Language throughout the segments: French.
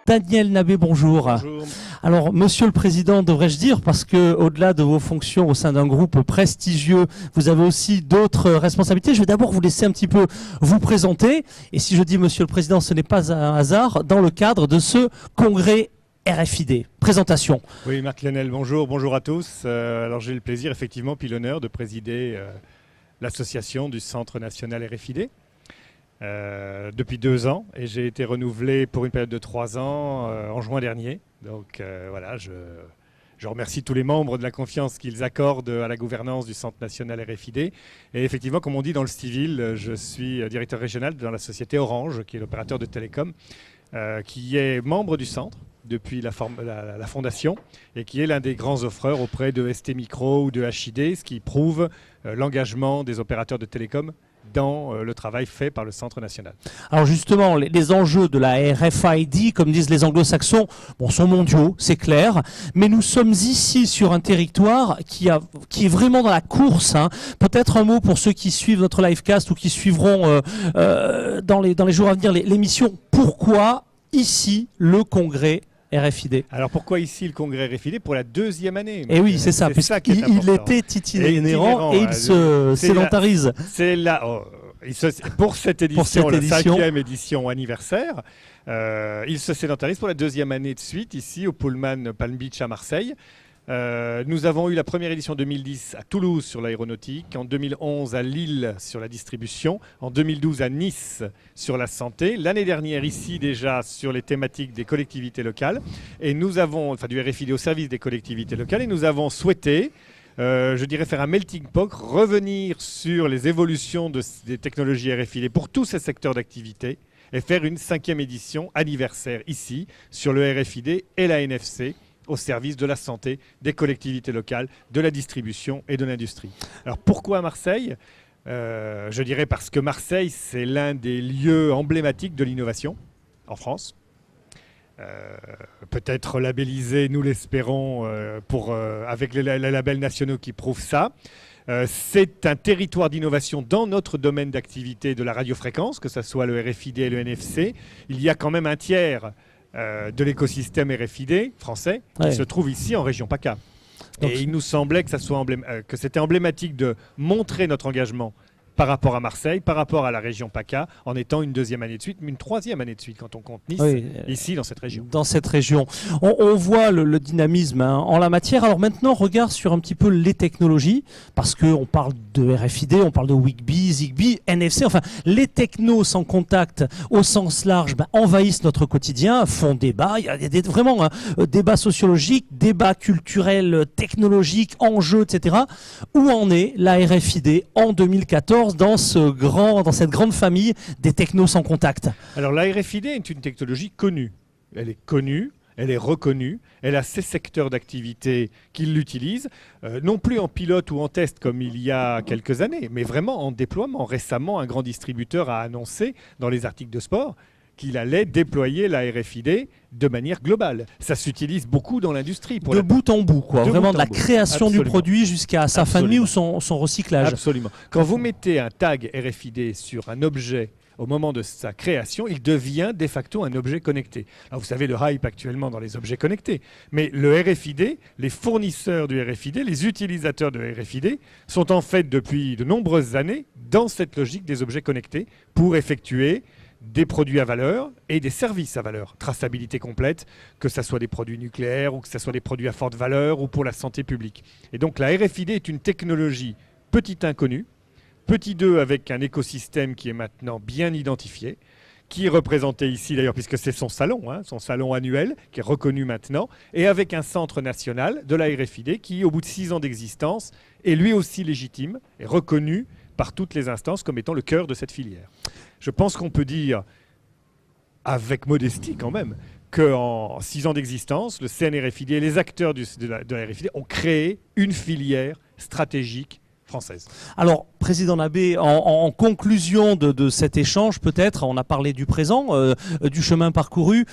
Daniel Nabet, bonjour. Bonjour. Alors, Monsieur le Président, devrais-je dire, parce que au-delà de vos fonctions au sein d'un groupe prestigieux, vous avez aussi d'autres responsabilités. Je vais d'abord vous laisser un petit peu vous présenter. Et si je dis Monsieur le Président, ce n'est pas un hasard, dans le cadre de ce congrès RFID. Présentation. Oui, Marc Lenel, bonjour à tous. Alors j'ai le plaisir, effectivement, puis l'honneur de présider l'association du Centre national RFID depuis 2 ans. Et j'ai été renouvelé pour une période de 3 ans en juin dernier. Donc voilà, je remercie tous les membres de la confiance qu'ils accordent à la gouvernance du Centre national RFID. Et effectivement, comme on dit dans le civil, je suis directeur régional dans la société Orange, qui est l'opérateur de télécom, qui est membre du centre depuis la fondation et qui est l'un des grands offreurs auprès de ST Micro ou de HID, ce qui prouve l'engagement des opérateurs de télécom dans le travail fait par le Centre national. Alors justement, les enjeux de la RFID, comme disent les anglo-saxons, sont mondiaux, c'est clair, mais nous sommes ici sur un territoire qui est vraiment dans la course. Peut-être un mot pour ceux qui suivent notre livecast ou qui suivront dans les jours à venir l'émission. Pourquoi ici le congrès RFID? Alors pourquoi ici le congrès RFID pour la 2e année? Et oui, c'est ça, puisqu'il était itinérant et il se sédentarise. C'est là, pour cette édition, la 5e édition anniversaire, il se sédentarise pour la 2e année de suite ici au Pullman Palm Beach à Marseille. Nous avons eu la première édition en 2010 à Toulouse sur l'aéronautique, en 2011 à Lille sur la distribution, en 2012 à Nice sur la santé, l'année dernière ici déjà sur les thématiques des collectivités locales, et nous avons, du RFID au service des collectivités locales, et nous avons souhaité, je dirais, faire un melting pot, revenir sur les évolutions des technologies RFID pour tous ces secteurs d'activité, et faire une 5e édition anniversaire ici sur le RFID et la NFC, au service de la santé, des collectivités locales, de la distribution et de l'industrie. Alors pourquoi Marseille ? Je dirais parce que Marseille, c'est l'un des lieux emblématiques de l'innovation en France. Peut-être labellisé, nous l'espérons, avec les labels nationaux qui prouvent ça. C'est un territoire d'innovation dans notre domaine d'activité de la radiofréquence, que ce soit le RFID et le NFC. Il y a quand même un tiers de l'écosystème RFID français qui se trouve ici en région PACA. Et il nous semblait que c'était emblématique de montrer notre engagement par rapport à Marseille, par rapport à la région PACA, en étant une 2e année de suite, mais une 3e année de suite quand on compte Nice, ici dans cette région. Dans cette région. On voit le dynamisme en la matière. Alors maintenant, regard sur un petit peu les technologies, parce qu'on parle de RFID, on parle de Wi-Fi, Zigbee, NFC, enfin les technos sans contact au sens large envahissent notre quotidien, font débat, il y a vraiment un débat sociologique, débat culturel, technologique, enjeux, etc. Où en est la RFID en 2014 dans cette grande famille des technos sans contact? Alors la RFID est une technologie connue. Elle est connue, elle est reconnue, elle a ses secteurs d'activité qui l'utilisent, non plus en pilote ou en test comme il y a quelques années, mais vraiment en déploiement. Récemment, un grand distributeur a annoncé dans les articles de sport qu'il allait déployer la RFID de manière globale. Ça s'utilise beaucoup dans l'industrie. De bout en bout, quoi. Vraiment de la création du produit jusqu'à sa fin de vie ou son recyclage. Absolument. Quand vous mettez un tag RFID sur un objet au moment de sa création, il devient de facto un objet connecté. Alors vous savez le hype actuellement dans les objets connectés, mais le RFID, les fournisseurs du RFID, les utilisateurs de RFID sont en fait depuis de nombreuses années dans cette logique des objets connectés pour effectuer des produits à valeur et des services à valeur. Traçabilité complète, que ce soit des produits nucléaires ou que ce soit des produits à forte valeur ou pour la santé publique. Et donc la RFID est une technologie petit inconnue, petit 2 avec un écosystème qui est maintenant bien identifié, qui est représenté ici d'ailleurs puisque c'est son salon annuel qui est reconnu maintenant, et avec un centre national de la RFID qui, au bout de 6 ans d'existence, est lui aussi légitime et reconnu par toutes les instances comme étant le cœur de cette filière. Je pense qu'on peut dire, avec modestie quand même, qu'en 6 ans d'existence, le CNRFID et les acteurs de la RFID ont créé une filière stratégique française. Alors, Président Nabet, en conclusion de cet échange, peut-être, on a parlé du présent, du chemin parcouru,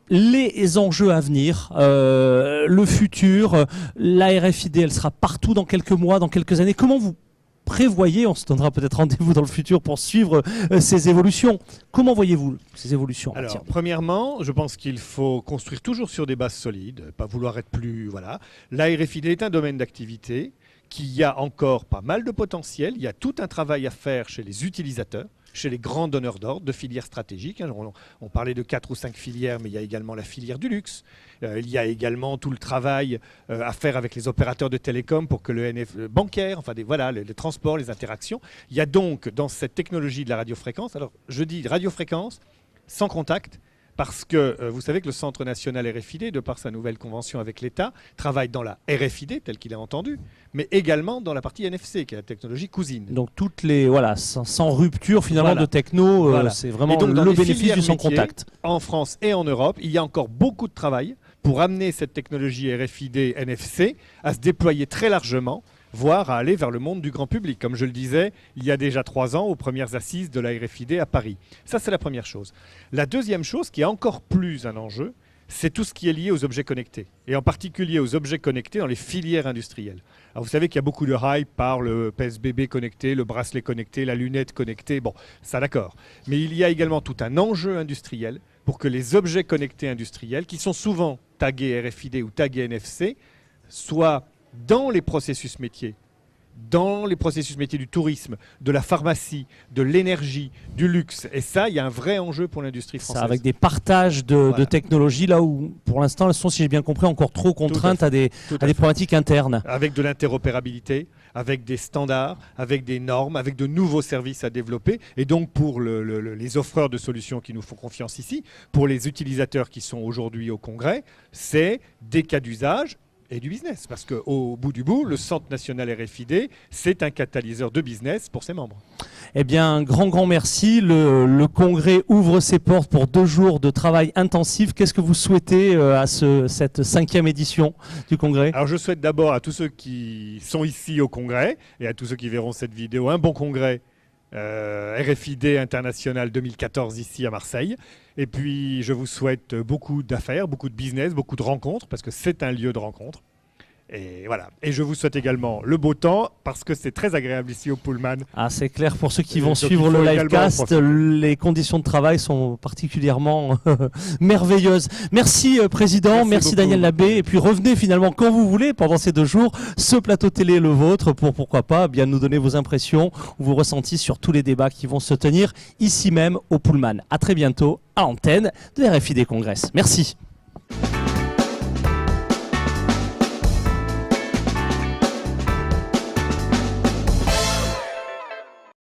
les enjeux à venir, le futur, la RFID, elle sera partout dans quelques mois, dans quelques années. Comment vous prévoyez, on se donnera peut-être rendez-vous dans le futur pour suivre ces évolutions. Comment voyez-vous ces évolutions? Alors, premièrement, je pense qu'il faut construire toujours sur des bases solides, pas vouloir être plus... Voilà. La RFID est un domaine d'activité qui a encore pas mal de potentiel. Il y a tout un travail à faire chez les utilisateurs, chez les grands donneurs d'ordre de filières stratégiques. On parlait de 4 ou 5 filières, mais il y a également la filière du luxe. Il y a également tout le travail à faire avec les opérateurs de télécom pour que le bancaire, enfin voilà, les transports, les interactions. Il y a donc dans cette technologie de la radiofréquence, alors je dis radiofréquence sans contact, parce que vous savez que le Centre national RFID, de par sa nouvelle convention avec l'État, travaille dans la RFID, telle qu'il est entendu, mais également dans la partie NFC, qui est la technologie cousine. Donc toutes les, voilà, sans rupture finalement de techno, c'est vraiment le bénéfice du sans contact. En France et en Europe, il y a encore beaucoup de travail pour amener cette technologie RFID NFC à se déployer très largement, voire à aller vers le monde du grand public. Comme je le disais, il y a déjà 3 ans, aux premières assises de la RFID à Paris. Ça, c'est la première chose. La deuxième chose, qui est encore plus un enjeu, c'est tout ce qui est lié aux objets connectés, et en particulier aux objets connectés dans les filières industrielles. Alors vous savez qu'il y a beaucoup de hype par le PSBB connecté, le bracelet connecté, la lunette connectée, bon, ça d'accord. Mais il y a également tout un enjeu industriel pour que les objets connectés industriels, qui sont souvent tagués RFID ou tagués NFC, soient dans les processus métiers du tourisme, de la pharmacie, de l'énergie, du luxe. Et ça, il y a un vrai enjeu pour l'industrie française. Ça, avec des partages de technologies, là où, pour l'instant, elles sont, si j'ai bien compris, encore trop contraintes à des problématiques internes. Avec de l'interopérabilité, avec des standards, avec des normes, avec de nouveaux services à développer. Et donc, pour les offreurs de solutions qui nous font confiance ici, pour les utilisateurs qui sont aujourd'hui au Congrès, c'est des cas d'usage et du business, parce qu'au bout du bout, le Centre national RFID, c'est un catalyseur de business pour ses membres. Eh bien, un grand merci. Le congrès ouvre ses portes pour 2 jours de travail intensif. Qu'est-ce que vous souhaitez à cette 5e édition du congrès? Alors, je souhaite d'abord à tous ceux qui sont ici au congrès et à tous ceux qui verront cette vidéo un bon congrès RFID International 2014 ici à Marseille. Et puis, je vous souhaite beaucoup d'affaires, beaucoup de business, beaucoup de rencontres, parce que c'est un lieu de rencontre. Et voilà. Et je vous souhaite également le beau temps, parce que c'est très agréable ici au Pullman. Ah, c'est clair, pour ceux qui vont suivre le livecast, les conditions de travail sont particulièrement merveilleuses. Merci Président, merci Daniel Labbé. Et puis revenez finalement quand vous voulez pendant ces 2 jours. Ce plateau télé est le vôtre pour, pourquoi pas, bien nous donner vos impressions ou vos ressentis sur tous les débats qui vont se tenir ici même au Pullman. À très bientôt à l'antenne de RFID Congress. Merci.